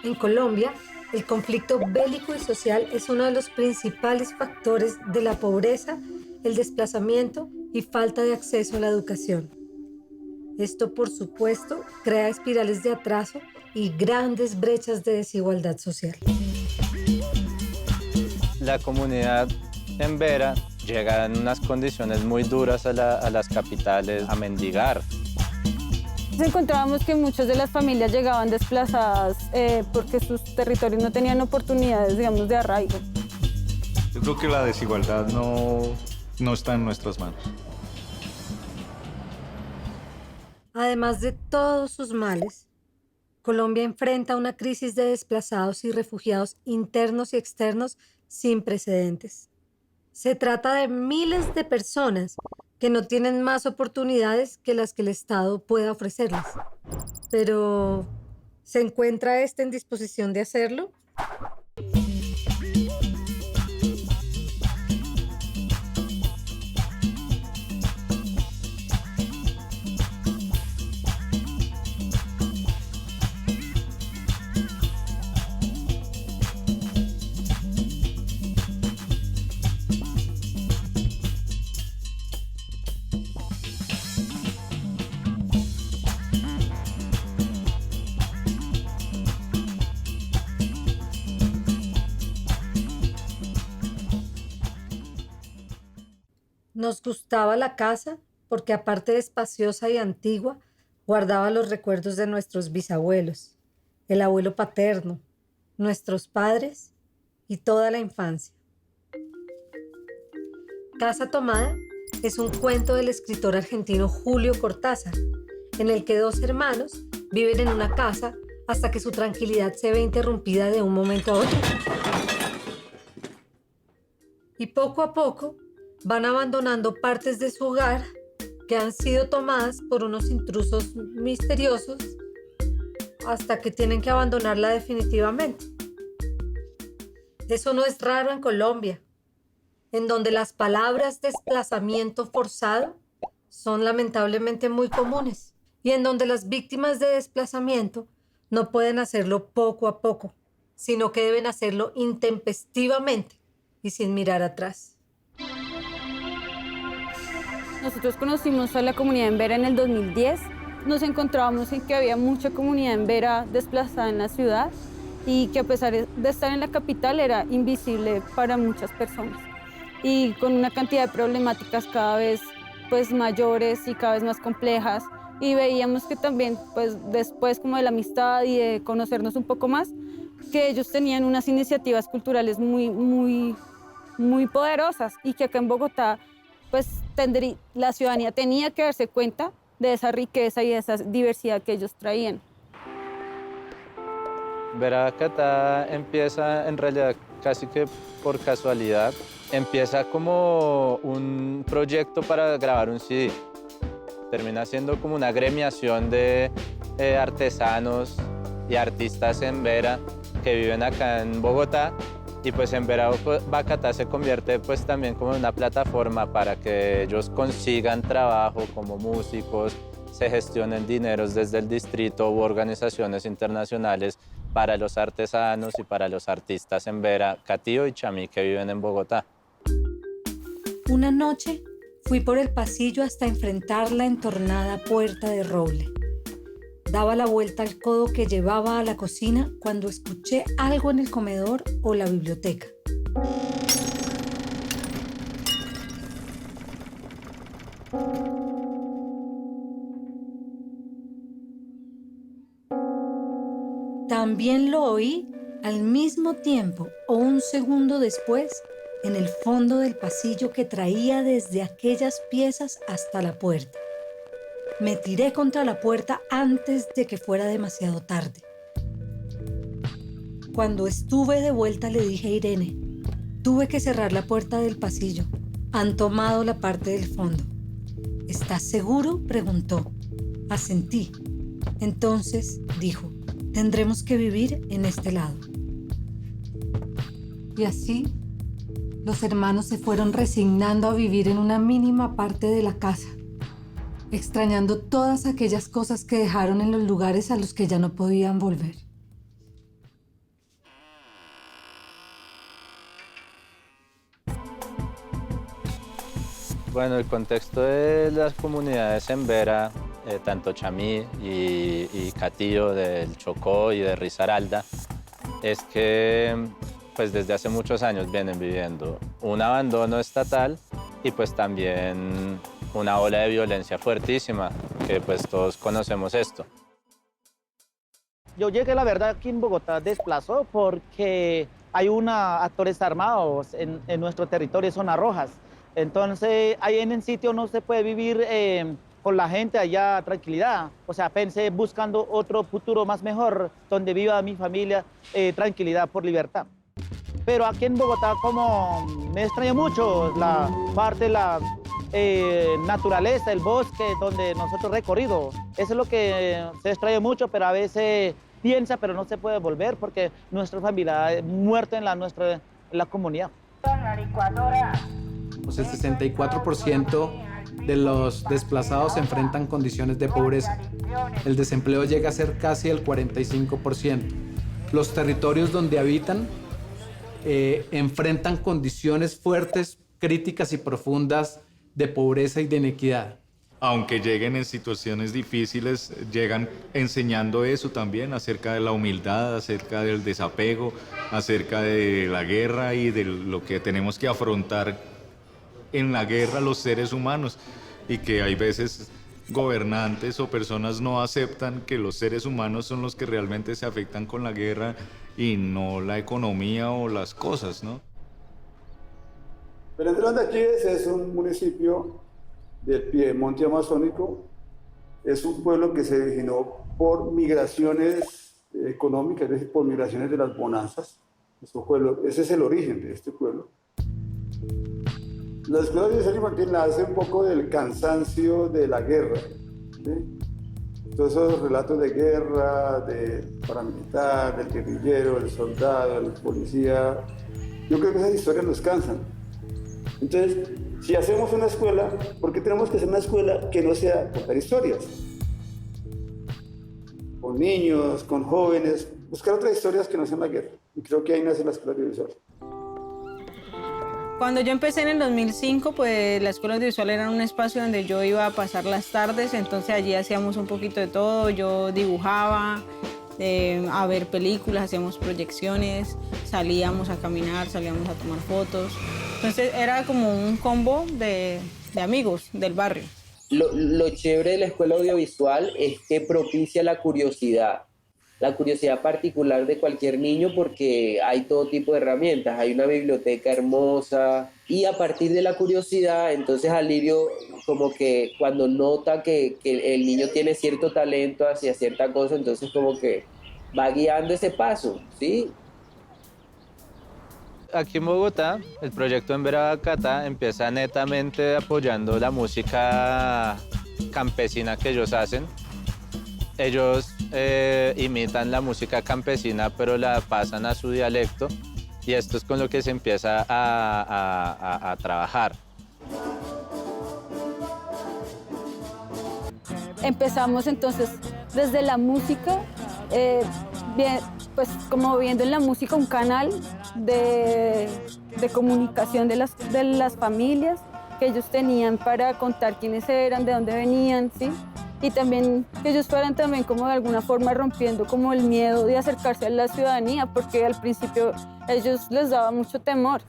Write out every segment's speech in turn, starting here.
En Colombia, el conflicto bélico y social es uno de los principales factores de la pobreza, el desplazamiento y falta de acceso a la educación. Esto, por supuesto, crea espirales de atraso y grandes brechas de desigualdad social. La comunidad en Vera llega en unas condiciones muy duras a las capitales a mendigar. Encontrábamos que muchas de las familias llegaban desplazadas porque sus territorios no tenían oportunidades, digamos, de arraigo. Yo creo que la desigualdad no está en nuestras manos. Además de todos sus males, Colombia enfrenta una crisis de desplazados y refugiados internos y externos sin precedentes. Se trata de miles de personas que no tienen más oportunidades que las que el Estado pueda ofrecerles. Pero, ¿se encuentra este en disposición de hacerlo? Nos gustaba la casa porque, aparte de espaciosa y antigua, guardaba los recuerdos de nuestros bisabuelos, el abuelo paterno, nuestros padres y toda la infancia. Casa Tomada es un cuento del escritor argentino Julio Cortázar, en el que dos hermanos viven en una casa hasta que su tranquilidad se ve interrumpida de un momento a otro. Y poco a poco van abandonando partes de su hogar que han sido tomadas por unos intrusos misteriosos hasta que tienen que abandonarla definitivamente. Eso no es raro en Colombia, en donde las palabras desplazamiento forzado son lamentablemente muy comunes y en donde las víctimas de desplazamiento no pueden hacerlo poco a poco, sino que deben hacerlo intempestivamente y sin mirar atrás. Nosotros conocimos a la comunidad en Vera en el 2010. Nos encontrábamos en que había mucha comunidad en Vera desplazada en la ciudad y que, a pesar de estar en la capital, era invisible para muchas personas. Y con una cantidad de problemáticas cada vez mayores y cada vez más complejas. Y veíamos que también, después como de la amistad y de conocernos un poco más, que ellos tenían unas iniciativas culturales muy poderosas y que acá en Bogotá la ciudadanía tenía que darse cuenta de esa riqueza y de esa diversidad que ellos traían. Veracatá empieza en realidad casi que por casualidad. Empieza como un proyecto para grabar un CD. Termina siendo como una agremiación de artesanos y artistas en Vera que viven acá en Bogotá. Y pues en Veracatá se convierte pues también como una plataforma para que ellos consigan trabajo como músicos, se gestionen dineros desde el distrito u organizaciones internacionales para los artesanos y para los artistas en Vera, Catío y Chamí que viven en Bogotá. Una noche fui por el pasillo hasta enfrentar la entornada puerta de roble. Daba la vuelta al codo que llevaba a la cocina cuando escuché algo en el comedor o la biblioteca. También lo oí al mismo tiempo o un segundo después en el fondo del pasillo que traía desde aquellas piezas hasta la puerta. Me tiré contra la puerta antes de que fuera demasiado tarde. Cuando estuve de vuelta le dije a Irene, tuve que cerrar la puerta del pasillo. Han tomado la parte del fondo. ¿Estás seguro?, preguntó. Asentí. Entonces dijo, tendremos que vivir en este lado. Y así, los hermanos se fueron resignando a vivir en una mínima parte de la casa, extrañando todas aquellas cosas que dejaron en los lugares a los que ya no podían volver. Bueno, el contexto de las comunidades en Vera, tanto Chamí y Catío del Chocó y de Risaralda, es que pues desde hace muchos años vienen viviendo un abandono estatal y pues también una ola de violencia fuertísima, que pues todos conocemos esto. Yo llegué, la verdad, aquí en Bogotá desplazó porque hay actores armados en nuestro territorio, Zonas Rojas. Entonces, ahí en el sitio no se puede vivir con la gente allá tranquilidad. O sea, pensé buscando otro futuro más mejor, donde viva mi familia, tranquilidad por libertad. Pero aquí en Bogotá, como me extraña mucho la parte de la naturaleza, el bosque, donde nosotros recorrido. Eso es lo que se extraña mucho, pero a veces piensa, pero no se puede volver porque nuestra familia ha muerto en la comunidad. Pues el 64% de los desplazados enfrentan condiciones de pobreza. El desempleo llega a ser casi el 45%. Los territorios donde habitan enfrentan condiciones fuertes, críticas y profundas de pobreza y de inequidad. Aunque lleguen en situaciones difíciles, llegan enseñando eso también, acerca de la humildad, acerca del desapego, acerca de la guerra y de lo que tenemos que afrontar en la guerra los seres humanos, y que hay veces gobernantes o personas no aceptan que los seres humanos son los que realmente se afectan con la guerra y no la economía o las cosas, ¿no? Belén de los Andaquíes es un municipio del piedemonte amazónico. Es un pueblo que se originó por migraciones económicas, es decir, por migraciones de las bonanzas. Ese es el origen de este pueblo. La escuela de diseño infantil nace un poco del cansancio de la guerra, ¿sí? Todos esos relatos de guerra, del paramilitar, del guerrillero, del soldado, del policía, yo creo que esas historias nos cansan. Entonces, si hacemos una escuela, ¿por qué tenemos que hacer una escuela que no sea contar historias? Con niños, con jóvenes, buscar otras historias que no sean la guerra. Y creo que ahí nace la escuela audiovisual. Cuando yo empecé en el 2005, pues la escuela audiovisual era un espacio donde yo iba a pasar las tardes, entonces allí hacíamos un poquito de todo, yo dibujaba, a ver películas, hacíamos proyecciones, salíamos a caminar, salíamos a tomar fotos. Entonces era como un combo de amigos del barrio. Lo chévere de la escuela audiovisual es que propicia la curiosidad particular de cualquier niño, porque hay todo tipo de herramientas, hay una biblioteca hermosa y a partir de la curiosidad, entonces Alirio como que cuando nota que el niño tiene cierto talento hacia cierta cosa, entonces como que va guiando ese paso, ¿sí? Aquí en Bogotá, el proyecto En Vera Bacata empieza netamente apoyando la música campesina que ellos hacen. Ellos imitan la música campesina, pero la pasan a su dialecto, y esto es con lo que se empieza a trabajar. Empezamos entonces desde la música, pues como viendo en la música un canal de comunicación de las familias que ellos tenían para contar quiénes eran, de dónde venían, ¿sí? Y también que ellos fueran también como de alguna forma rompiendo como el miedo de acercarse a la ciudadanía, porque al principio a ellos les daba mucho temor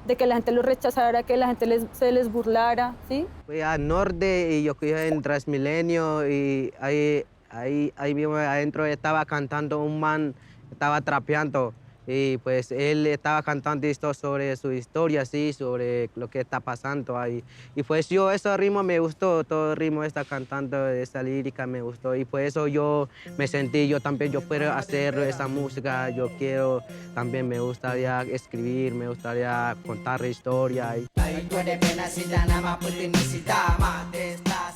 de que la gente los rechazara, que la gente se les burlara, ¿sí? Fui al norte y yo fui en Transmilenio y ahí mismo adentro estaba cantando un man, estaba trapeando. Y pues él estaba cantando esto sobre su historia, sí, sobre lo que está pasando ahí. Y pues yo, ese ritmo me gustó, todo el ritmo está cantando, esa lírica me gustó. Y por eso yo me sentí, yo también, yo puedo hacer esa música, yo quiero, también me gustaría escribir, me gustaría contar historia.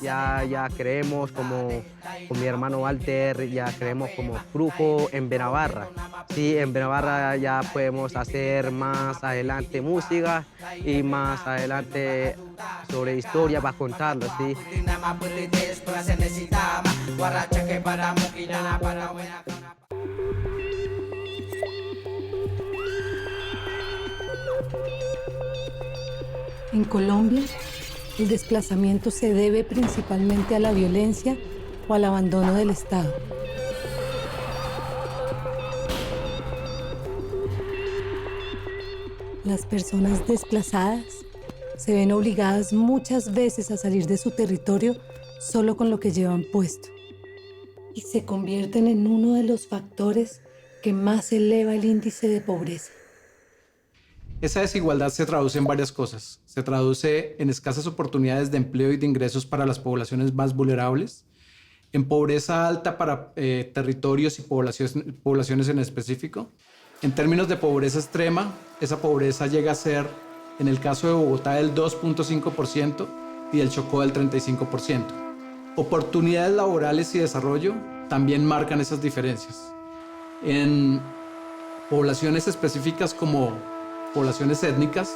Ya creemos como con mi hermano Walter, ya creemos como grupo en Benabarra. Sí, en Benabarra ya podemos hacer más adelante música y más adelante sobre historia para contarlo, ¿sí? En Colombia, el desplazamiento se debe principalmente a la violencia o al abandono del Estado. Las personas desplazadas se ven obligadas muchas veces a salir de su territorio solo con lo que llevan puesto y se convierten en uno de los factores que más eleva el índice de pobreza. Esa desigualdad se traduce en varias cosas. Se traduce en escasas oportunidades de empleo y de ingresos para las poblaciones más vulnerables, en pobreza alta para territorios y poblaciones en específico. En términos de pobreza extrema, esa pobreza llega a ser, en el caso de Bogotá, del 2.5% y del Chocó del 35%. Oportunidades laborales y desarrollo también marcan esas diferencias. En poblaciones específicas como poblaciones étnicas,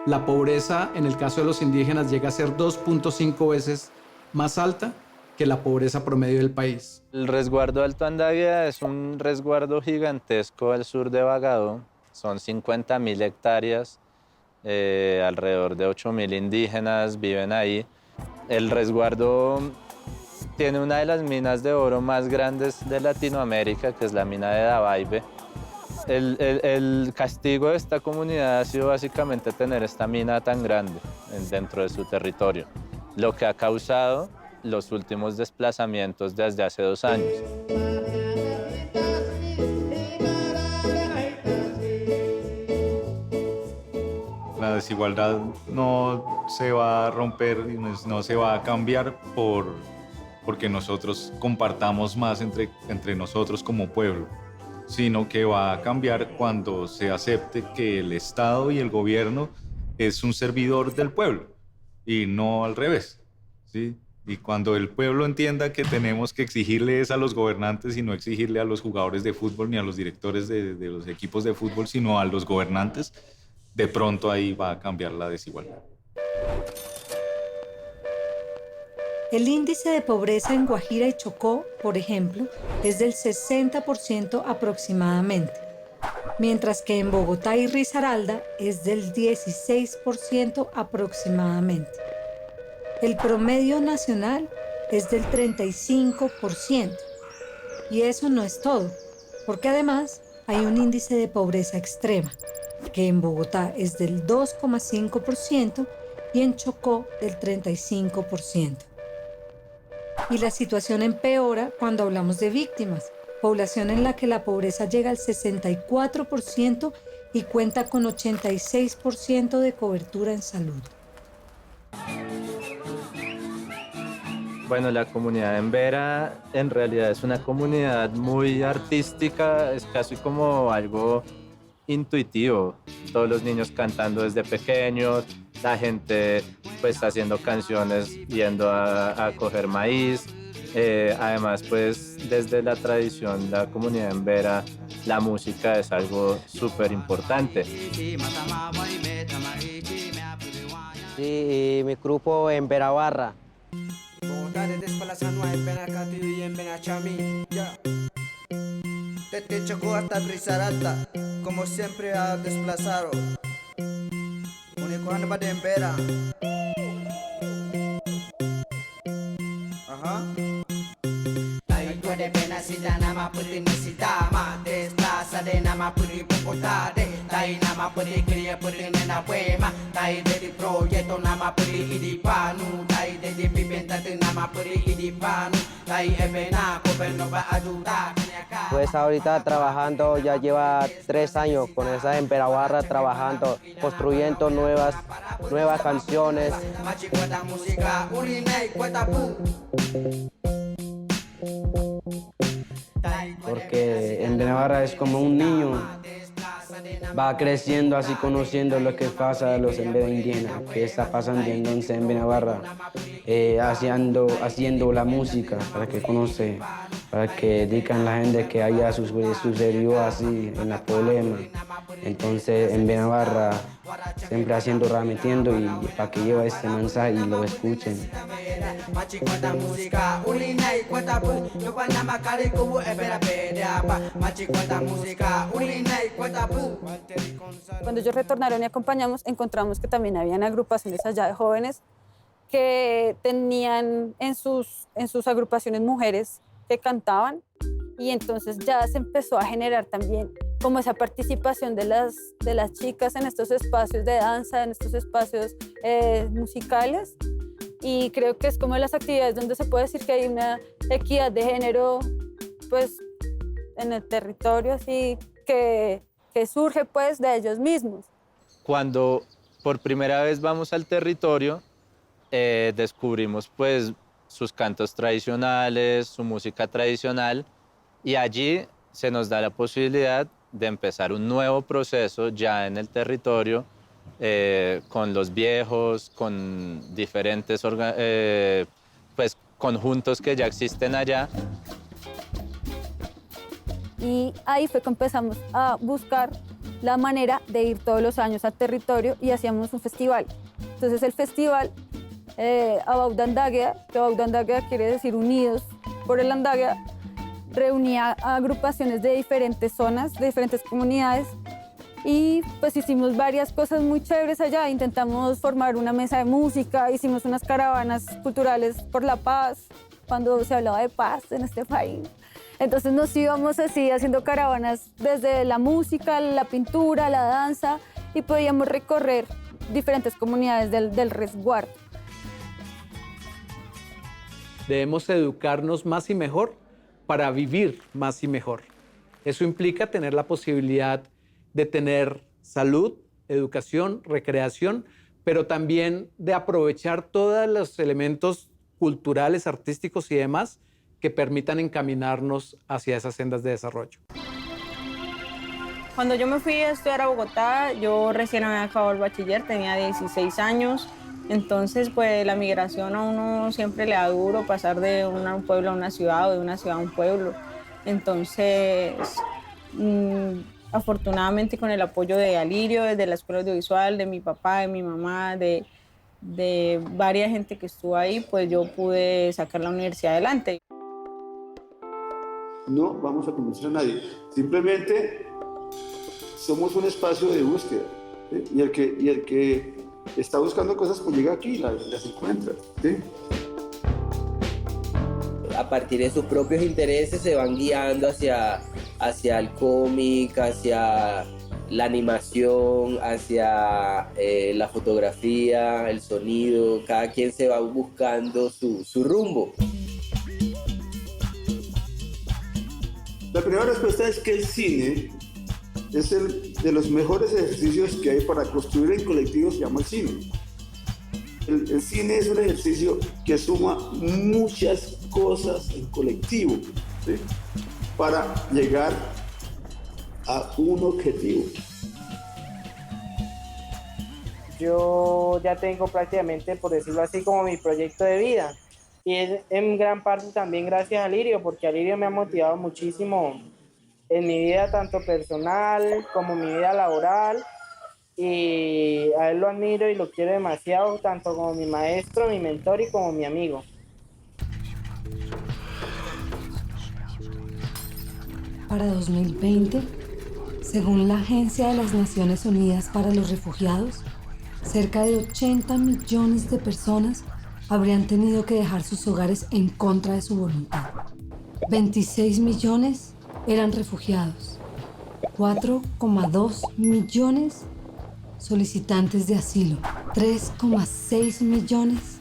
la pobreza en el caso de los indígenas llega a ser 2.5 veces más alta que la pobreza promedio del país. El resguardo Alto Andavia es un resguardo gigantesco al sur de Bagado. Son 50.000 hectáreas, alrededor de 8.000 indígenas viven ahí. El resguardo tiene una de las minas de oro más grandes de Latinoamérica, que es la mina de Dabaibe. El castigo de esta comunidad ha sido básicamente tener esta mina tan grande dentro de su territorio, lo que ha causado los últimos desplazamientos desde hace 2 años. La desigualdad no se va a romper, no se va a cambiar porque nosotros compartamos más entre nosotros como pueblo, sino que va a cambiar cuando se acepte que el Estado y el gobierno es un servidor del pueblo y no al revés, ¿sí? Y cuando el pueblo entienda que tenemos que exigirle a los gobernantes y no exigirle a los jugadores de fútbol ni a los directores de los equipos de fútbol, sino a los gobernantes, de pronto ahí va a cambiar la desigualdad. El índice de pobreza en Guajira y Chocó, por ejemplo, es del 60% aproximadamente, mientras que en Bogotá y Risaralda es del 16% aproximadamente. El promedio nacional es del 35%. Y eso no es todo, porque además hay un índice de pobreza extrema, que en Bogotá es del 2,5% y en Chocó del 35%. Y la situación empeora cuando hablamos de víctimas, población en la que la pobreza llega al 64% y cuenta con 86% de cobertura en salud. Bueno, la comunidad en Vera en realidad es una comunidad muy artística, es casi como algo intuitivo. Todos los niños cantando desde pequeños, la gente pues haciendo canciones yendo a coger maíz. Además, pues desde la tradición, la comunidad en Vera, la música es algo súper importante. Sí, mi grupo en Vera Barra. Desde Chocó hasta Risaralda, como siempre ha desplazado. Único anda para Vera. Ajá. Ahí tú eres venacida, nada más por necesitar más. Desplaza de nada más por Bogotá. Ahí nada más por criar por nena poema. Ahí de proyecto nada más por Idipanu. Ahí de vivienda nada más por Idipanu. Ahí es vena, gobierno va a ayudar. Pues ahorita trabajando, ya lleva 3 años con esa en Vera Barra trabajando, construyendo nuevas canciones. Porque en Vera Barra es como un niño, va creciendo así conociendo lo que pasa a los indígenas, que está pasando entonces en Vera Barra, haciendo la música para que conoce, para que digan la gente que haya sucedió así en la problema. Entonces en Vera Barra siempre haciendo, remitiendo y para que lleve este mensaje y lo escuchen. Cuando ellos retornaron y acompañamos, encontramos que también habían agrupaciones allá de jóvenes que tenían en sus agrupaciones mujeres que cantaban, y entonces ya se empezó a generar también como esa participación de las chicas en estos espacios de danza, en estos espacios musicales, y creo que es como de las actividades donde se puede decir que hay una equidad de género pues en el territorio, así que surge pues de ellos mismos. Cuando por primera vez vamos al territorio, descubrimos pues sus cantos tradicionales, su música tradicional, y allí se nos da la posibilidad de empezar un nuevo proceso ya en el territorio, con los viejos, con diferentes pues, conjuntos que ya existen allá. Y ahí fue que empezamos a buscar la manera de ir todos los años al territorio y hacíamos un festival. Entonces el festival Abaudandaguea, que Abaudandaguea quiere decir unidos por el Andaguea, reunía a agrupaciones de diferentes zonas, de diferentes comunidades, y pues hicimos varias cosas muy chéveres allá. Intentamos formar una mesa de música, hicimos unas caravanas culturales por la paz, cuando se hablaba de paz en este país. Entonces nos íbamos así haciendo caravanas desde la música, la pintura, la danza, y podíamos recorrer diferentes comunidades del resguardo. Debemos educarnos más y mejor para vivir más y mejor. Eso implica tener la posibilidad de tener salud, educación, recreación, pero también de aprovechar todos los elementos culturales, artísticos y demás que permitan encaminarnos hacia esas sendas de desarrollo. Cuando yo me fui a estudiar a Bogotá, yo recién había acabado el bachiller, tenía 16 años. Entonces, pues la migración a uno siempre le da duro pasar de un pueblo a una ciudad o de una ciudad a un pueblo. Entonces, afortunadamente con el apoyo de Alirio, desde la Escuela Audiovisual, de mi papá, de mi mamá, de varias gente que estuvo ahí, pues yo pude sacar la universidad adelante. No vamos a convencer a nadie, simplemente somos un espacio de búsqueda, ¿sí? y el que está buscando cosas pues llega aquí y las encuentra, ¿sí? A partir de sus propios intereses se van guiando hacia el cómic, hacia la animación, hacia la fotografía, el sonido. Cada quien se va buscando su rumbo. La primera respuesta es que el cine es de los mejores ejercicios que hay para construir en colectivo, se llama el cine. El cine es un ejercicio que suma muchas cosas en colectivo, ¿sí? Para llegar a un objetivo. Yo ya tengo prácticamente, por decirlo así, como mi proyecto de vida. Y es en gran parte también gracias a Alirio, porque Alirio me ha motivado muchísimo en mi vida, tanto personal como mi vida laboral. Y a él lo admiro y lo quiero demasiado, tanto como mi maestro, mi mentor y como mi amigo. Para 2020, según la Agencia de las Naciones Unidas para los Refugiados, cerca de 80 millones de personas habrían tenido que dejar sus hogares en contra de su voluntad. 26 millones eran refugiados, 4,2 millones solicitantes de asilo, 3,6 millones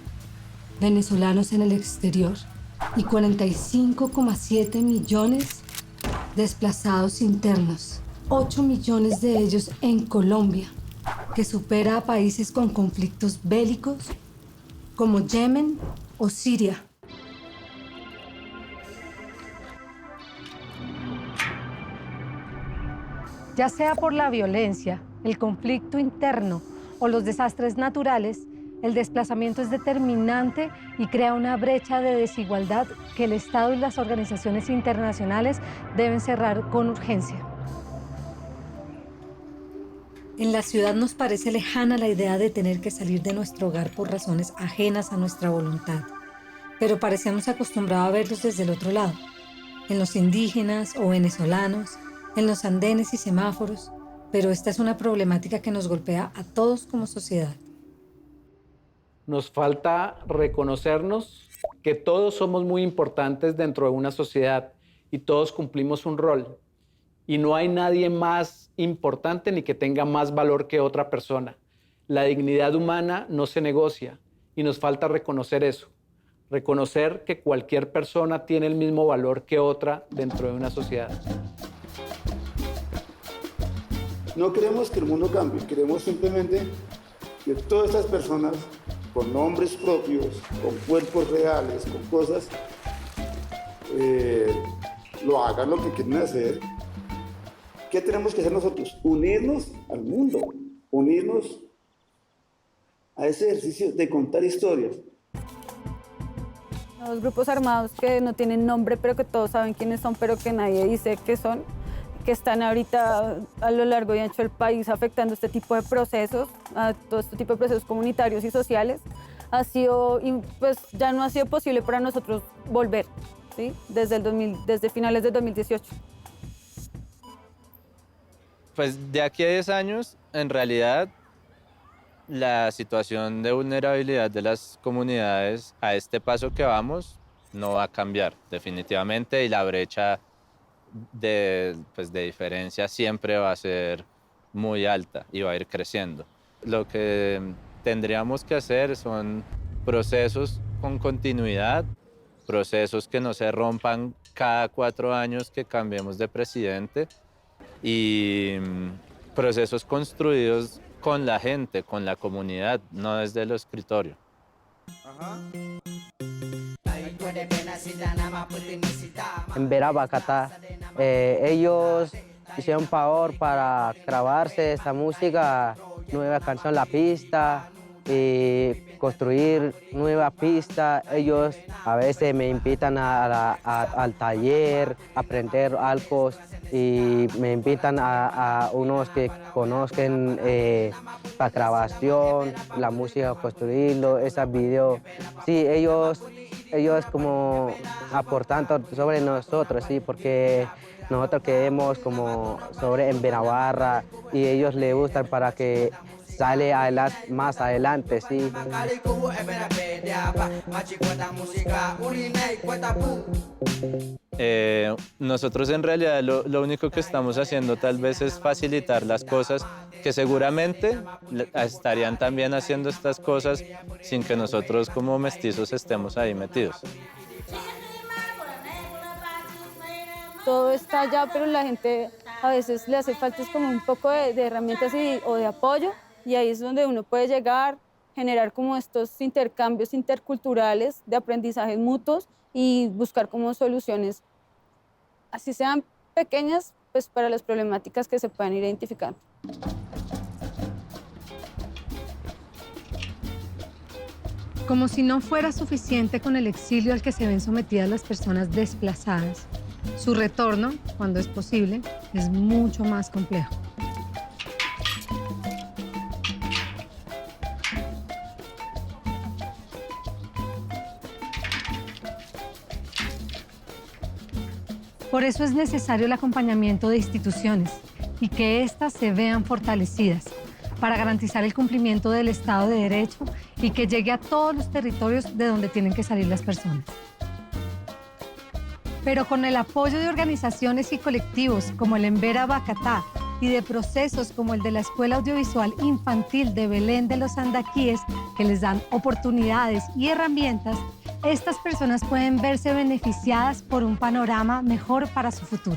venezolanos en el exterior y 45,7 millones desplazados internos, 8 millones de ellos en Colombia, que supera a países con conflictos bélicos como Yemen o Siria. Ya sea por la violencia, el conflicto interno o los desastres naturales, el desplazamiento es determinante y crea una brecha de desigualdad que el Estado y las organizaciones internacionales deben cerrar con urgencia. En la ciudad nos parece lejana la idea de tener que salir de nuestro hogar por razones ajenas a nuestra voluntad, pero parecemos acostumbrados a verlos desde el otro lado, en los indígenas o venezolanos, en los andenes y semáforos, pero esta es una problemática que nos golpea a todos como sociedad. Nos falta reconocernos que todos somos muy importantes dentro de una sociedad y todos cumplimos un rol. Y no hay nadie más importante ni que tenga más valor que otra persona. La dignidad humana no se negocia y nos falta reconocer eso. Reconocer que cualquier persona tiene el mismo valor que otra dentro de una sociedad. No queremos que el mundo cambie, queremos simplemente que todas estas personas con nombres propios, con cuerpos reales, con cosas, lo hagan lo que quieren hacer. ¿Qué tenemos que hacer nosotros? Unirnos al mundo, unirnos a ese ejercicio de contar historias. Los grupos armados que no tienen nombre, pero que todos saben quiénes son, pero que nadie dice qué son, que están ahorita a lo largo y ancho del país afectando este tipo de procesos, a todo este tipo de procesos comunitarios y sociales, ha sido, pues ya no ha sido posible para nosotros volver, ¿sí? Desde finales de 2018. Pues de aquí a 10 años, en realidad, la situación de vulnerabilidad de las comunidades a este paso que vamos no va a cambiar definitivamente, y la brecha de diferencia siempre va a ser muy alta y va a ir creciendo. Lo que tendríamos que hacer son procesos con continuidad, procesos que no se rompan cada 4 años que cambiemos de presidente, y procesos construidos con la gente, con la comunidad, no desde el escritorio. En Vera Bacatá, ellos hicieron un favor para grabarse esta música, nueva canción La Pista, y construir nueva pista. Ellos a veces me invitan al taller, a aprender algo, y me invitan a unos que conozcan la grabación, la música, construirlo, esos videos. Sí, ellos como aportando sobre nosotros, sí, porque nosotros queremos como sobre en Benabarra y ellos les gustan para que sale más adelante, sí. Nosotros en realidad lo único que estamos haciendo tal vez es facilitar las cosas que seguramente estarían también haciendo estas cosas sin que nosotros como mestizos estemos ahí metidos. Todo está allá, pero la gente a veces le hace falta como un poco de herramientas o de apoyo, y ahí es donde uno puede llegar, generar como estos intercambios interculturales de aprendizajes mutuos y buscar como soluciones, así sean pequeñas, pues para las problemáticas que se puedan ir identificando. Como si no fuera suficiente con el exilio al que se ven sometidas las personas desplazadas, su retorno, cuando es posible, es mucho más complejo. Por eso es necesario el acompañamiento de instituciones y que éstas se vean fortalecidas para garantizar el cumplimiento del Estado de Derecho y que llegue a todos los territorios de donde tienen que salir las personas. Pero con el apoyo de organizaciones y colectivos como el Embera Bacatá y de procesos como el de la Escuela Audiovisual Infantil de Belén de los Andaquíes, que les dan oportunidades y herramientas, estas personas pueden verse beneficiadas por un panorama mejor para su futuro.